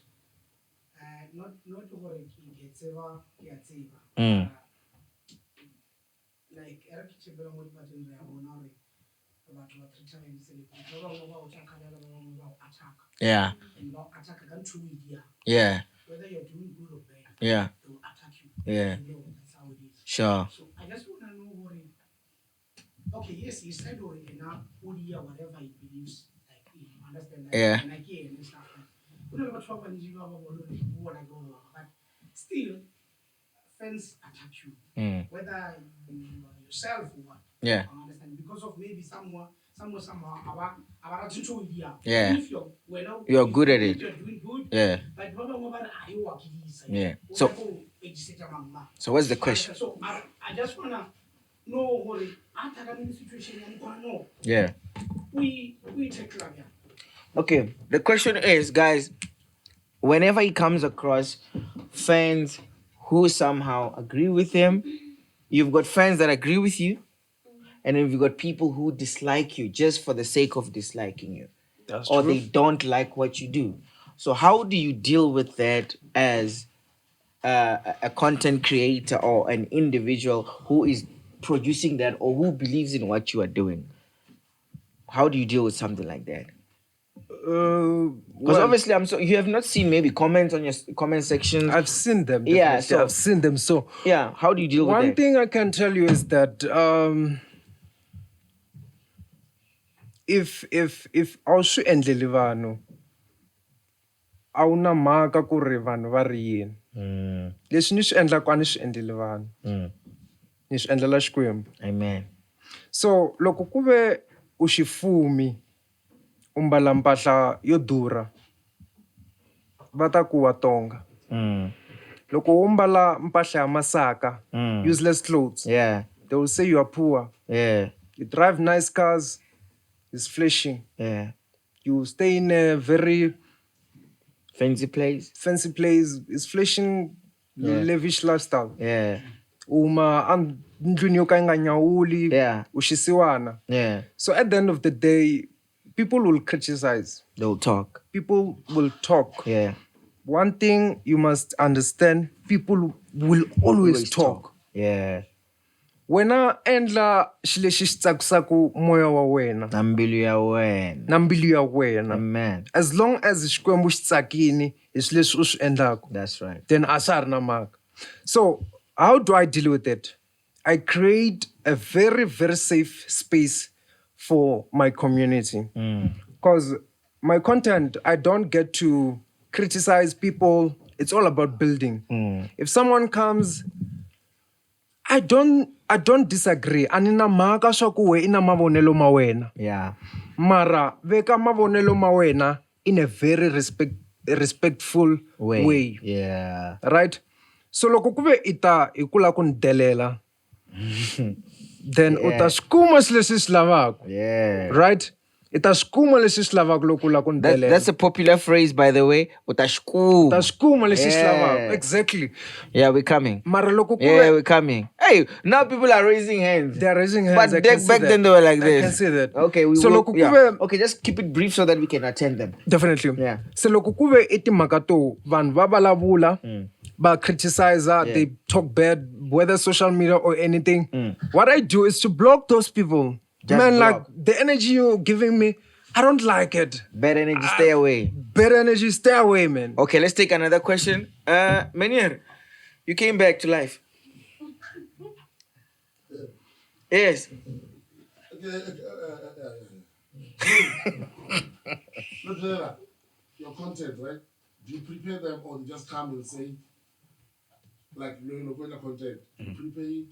not what he gets ever like Eric Chibela would pattern there about 3 times attack. Yeah. And attack again 2 media. Yeah. Whether you're doing good or bad, Yeah. they will attack you. Yeah. You know, that's how it is. Sure. So I just want to know what okay, yes, he said already now, whatever he believes, like he understand that. Yeah. And again, and stuff like but still, fans attack you. Whether you are yourself or what. Yeah. I understand. Because of maybe somehow, Yeah. if You're good at it. You're doing good. Yeah. But Yeah. So what's the question? So I just wanna know what the situation no. Yeah. We take care of it. Okay. The question is, guys, whenever he comes across fans who somehow agree with him, you've got fans that agree with you, and then you've got people who dislike you just for the sake of disliking you. That's or true. they don't like what you do. So how do you deal with that as a content creator or an individual who is producing that or who believes in what you are doing? How do you deal with something like that? Because obviously, you have not seen maybe comments on your comment sections. I've seen them. Yeah, definitely. I've seen them. So yeah, how do you deal with that? One thing I can tell you is that if awu swi endleli vanhu a wu na mhaka ku ri vanhu va ri yini. Leswi ni swi endlaka a ni swi endleli vanhu. Ni swi endlela Xikwembu. Amen. So loko ku ve u xifumi u mbala mpahla yo durha va ta ku wa Tonga. Loko u mbala mpahla ya masaka, useless clothes, yeah, they will say you are poor. Yeah. You drive nice cars, it's flashing. Yeah. You stay in a very fancy place, it's flashing, lavish lifestyle. Yeah. Ndlwini yo ka yi nga nyawuli, Yeah. ushisiwana. Yeah. So at the end of the day, people will criticize. They'll talk. People will talk. Yeah. One thing you must understand, people will always talk. Yeah. Wena endla xilexi xi tsakisaku moya wa wena. Na mbilu ya wena. Na mbilu ya wena. Amen. As long as Xikwembu xi tsakini hi swilo leswi u swi endlaku. That's right. Then a swa ha ri na mhaka. So how do I deal with it? I create a very, very safe space for my community. Because my content, I don't get to criticize people. It's all about building. If someone comes, I don't disagree. Anina mhaka swa ku we ina mavonelo ma wena. Yeah. Mara veka mavonelo ma wena in a very respectful way. Yeah. Right? So loko ku ve ita ikula ku ndelela, then uta skuma leswi swi lavaka. Yeah. Right? Ita skuma leswi swi lavaka loko la ku ndelela. That's a popular phrase, by the way. Uta skuma leswi swi lavaka. Exactly. Yeah, we're coming. Mara loko ku Yeah, we're coming. Hey, now people are raising hands. They are raising hands. But back then they were like this. I can see that. Okay, we so will, loko yeah. ku ve Okay, just keep it brief so that we can attend them. Definitely. Yeah. So loko ku ve timhaka to vanhu va vulavula, ba criticize, they talk bad, whether social media or anything. What I do is to block those people. Just Man, block. like the energy you're giving me, I don't like it. Bad energy, stay away. Bad energy, stay away, man. Okay, let's take another question. Menir, you came back to life. Yes. Look, your content, right? Do you prepare them or you just come and say, like, you know, content, you prepare it,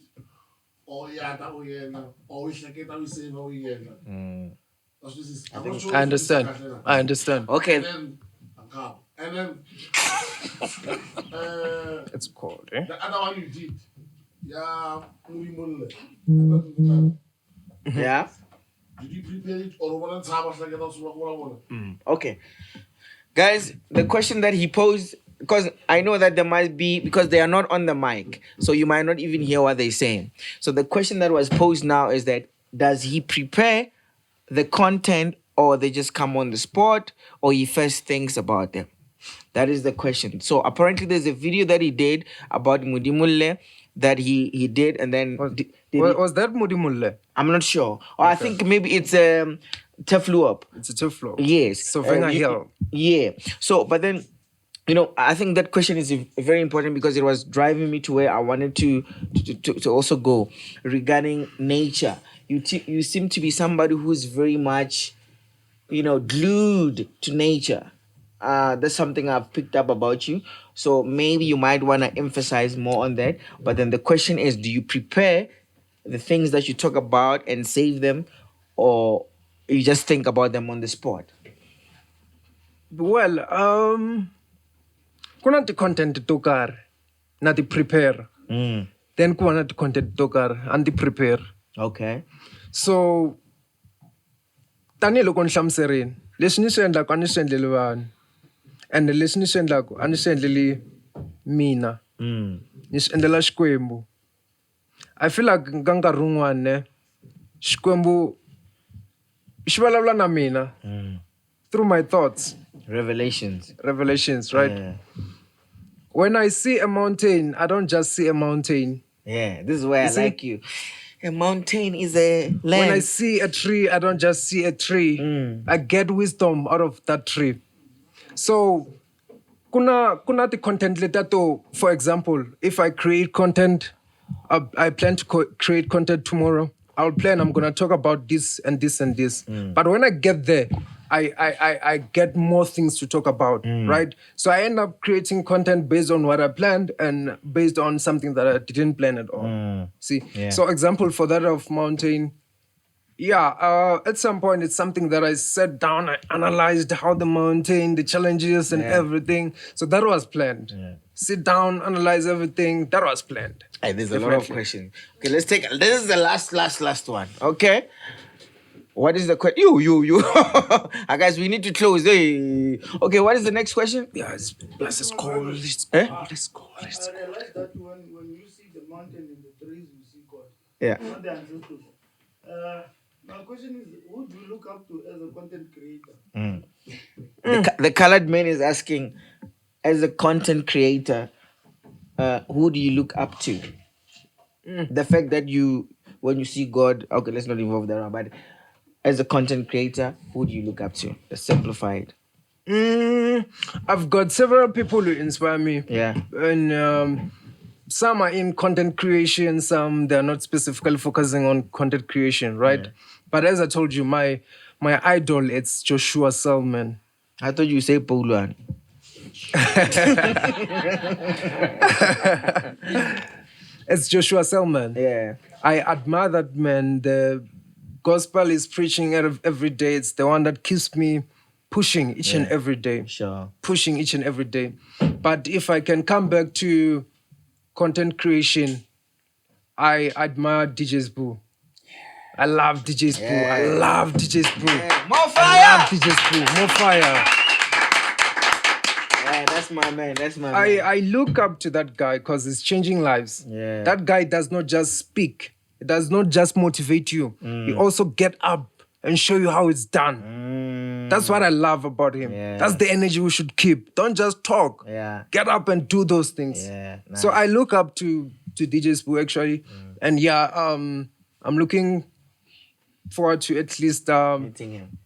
or we save I understand. I understand. Okay. And then It's called, eh? the other one you did, yeah, Yeah. did you prepare it or one time? Okay. Guys, the question that he posed, because I know that there might be, because they are not on the mic, so you might not even hear what they're saying. So the question that was posed now is that, does he prepare the content or they just come on the spot or he first thinks about them? That is the question. So apparently there's a video that he did about Mudimulle that he did, and then... Was that Mudimulle? I'm not sure. Or I think maybe it's Tefluop. It's a Tefluop. Yes. So Venga Hill. Yeah. So, but then, you know, I think that question is very important because it was driving me to where I wanted to also go regarding nature. You seem to be somebody who's very much, you know, glued to nature. That's something I've picked up about you. So maybe you might want to emphasize more on that. But then the question is, do you prepare the things that you talk about and save them, or you just think about them on the spot? Well, kuna ti content to karhi na ti prepare. Then kuna ti content to karhi and ti prepare. Okay. So tani loko ni hlamuserini, leswi ni swi endlaka a ni swi endleli vanhu, and leswi ni swi endlaka a ni swi endleli mina. Ni swi endlela Xikwembu. I feel like ka nkarhi wun'wana Xikwembu xi vulavula na mina through my thoughts. Revelations. Revelations, right? Yeah. When I see a mountain, I don't just see a mountain. Yeah, this is why I see? like you. A mountain is a land. When I see a tree, I don't just see a tree. I get wisdom out of that tree. So, kuna the content letato. For example, if I create content, I plan to create content tomorrow. I'm gonna talk about this and this and this. But when I get there, I get more things to talk about, right? So I end up creating content based on what I planned and based on something that I didn't plan at all. See? Yeah. So example for that of mountain, at some point it's something that I sat down, I analyzed how the mountain, the challenges and everything. So that was planned. Sit down, analyze everything, that was planned. Hey, there's a lot of questions. Okay, let's take. This is the last one. Okay. What is the question? You. Guys, we need to close. Hey. Okay, what is the next question? Yeah, it's cold. Let's go. Eh? Let's go. I realize that when you see the mountain and the trees, you see God. Yeah. Not the ancestors. My question is, who do you look up to as a content creator? The colored man is asking, as a content creator, who do you look up to? The fact that when you see God, okay, let's not involve that one, but as a content creator, who do you look up to? Let's simplify it. I've got several people who inspire me. Yeah. And some are in content creation, some they're not specifically focusing on content creation, right? Yeah. But as I told you, my idol, it's Joshua Selman. I thought you say Pauluan. It's Joshua Selman. Yeah. I admire that man. The gospel is preaching every day. It's the one that keeps me pushing each and every day. Sure. Pushing each and every day. But if I can come back to content creation, I admire DJ's Boo. I love DJ's Boo. I love DJ's Boo. More fire! I love DJ's Boo. More fire. Yeah, that's my man. I look up to that guy because he's changing lives. Yeah. That guy does not just speak. It does not just motivate you. He also get up and show you how it's done. That's what I love about him. Yeah. That's the energy we should keep. Don't just talk. Yeah. Get up and do those things. Yeah, nice. So I look up to DJ Spoo actually. And I'm looking forward to at least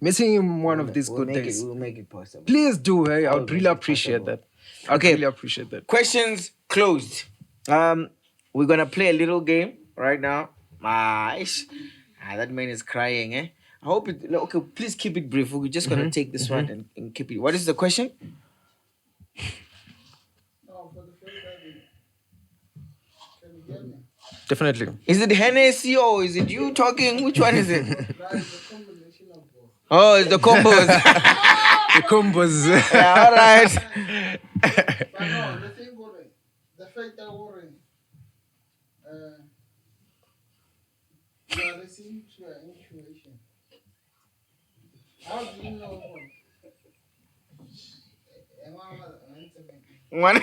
meeting him one of these good days. We'll make it possible. Please do, hey. I would really appreciate that. Okay. Really appreciate that. Questions closed. We're gonna play a little game right now. That man is crying, eh? I hope it. Okay, please keep it brief. We're just gonna take this one and keep it. What is the question? No, for the first time, can you hear me? Definitely. Is it Hennessy or is it you talking? Which one is it? That is a combination of both. Oh, it's the combos. The combos. Yeah, all right. But no, the thing worrying, the fact that worrying, you are listening to your intuition. How do you know what? One.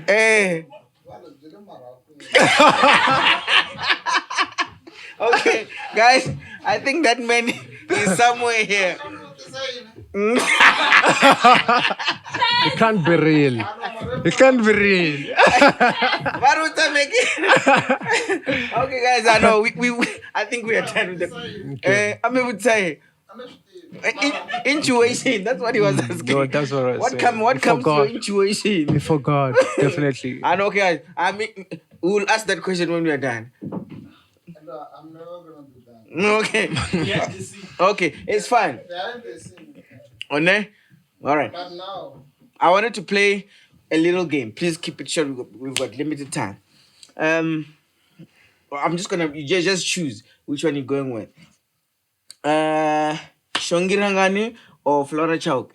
Hey. Okay, guys, I think that man is somewhere here. It can't be real. It can't be real. Okay, guys, I know I think we are done with the. I would say intuition. That's what he was asking. No, that's what I was saying. What comes to your intuition? I forgot. Definitely. And okay, I mean, we'll ask that question when we are done. I'm never gonna be done. Okay. Okay, it's fine. One. All right. But now, I wanted to play a little game. Please keep it short. We've got limited time. I'm just gonna you just choose which one you're going with. Shongirangani or Flora Chowk?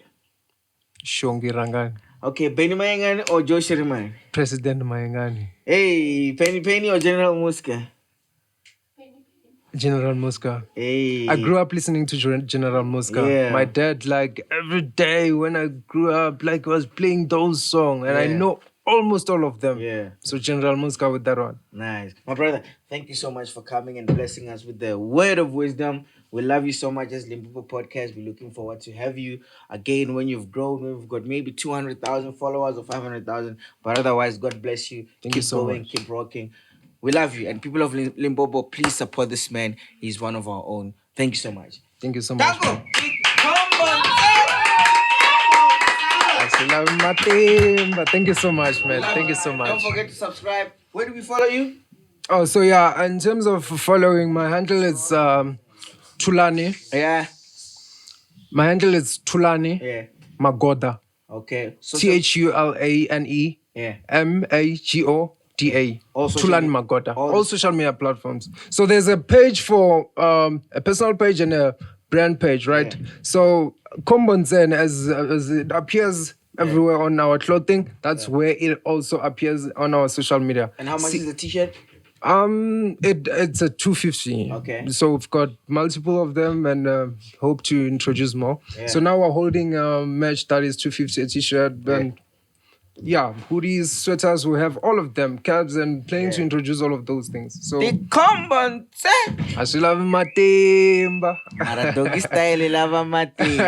Shongirangani. Okay, Penny Mayangani or Joe Shiriman? President Mayangani. Hey, Penny or General Muska? General Mosca. Hey. I grew up listening to General Mosca. Yeah. My dad, like, every day when I grew up, like, was playing those songs. And I Yeah. know almost all of them. Yeah. So General Mosca with that one. Nice. My brother, thank you so much for coming and blessing us with the word of wisdom. We love you so much as Limpopo Podcast. We're looking forward to have you again when you've grown. We've got maybe 200,000 followers or 500,000. But otherwise, God bless you. Thank keep you so going, much. keep rocking. We love you. And people of Limpopo, please support this man. He's one of our own. Thank you so much. Thank you so much. Tango! man. COMBONTSEEE! I still love my team, but thank you so much, man. Thank you so Don't much. forget to subscribe. Where do we follow you? Oh, so yeah, in terms of following, my handle is Thulane. Yeah. My handle is Thulane Yeah. Magoda. Okay. So, Thulane yeah. Magoda. All social Thulane media- Magoda. all All the- social media platforms. So there's a page for a personal page and a brand page, right? Yeah. So COMBONTSEEE, as it appears everywhere on our clothing, that's where it also appears on our social media. And how much is the t-shirt? It's a 250. Okay. So we've got multiple of them and hope to introduce more. Yeah. So now we're holding a merch that is 250 a t-shirt. And yeah, hoodies, sweaters, we have all of them, caps, and planning to introduce all of those things. So The COMBONTSEEE! I still love my team. Mara doggy style lava mati.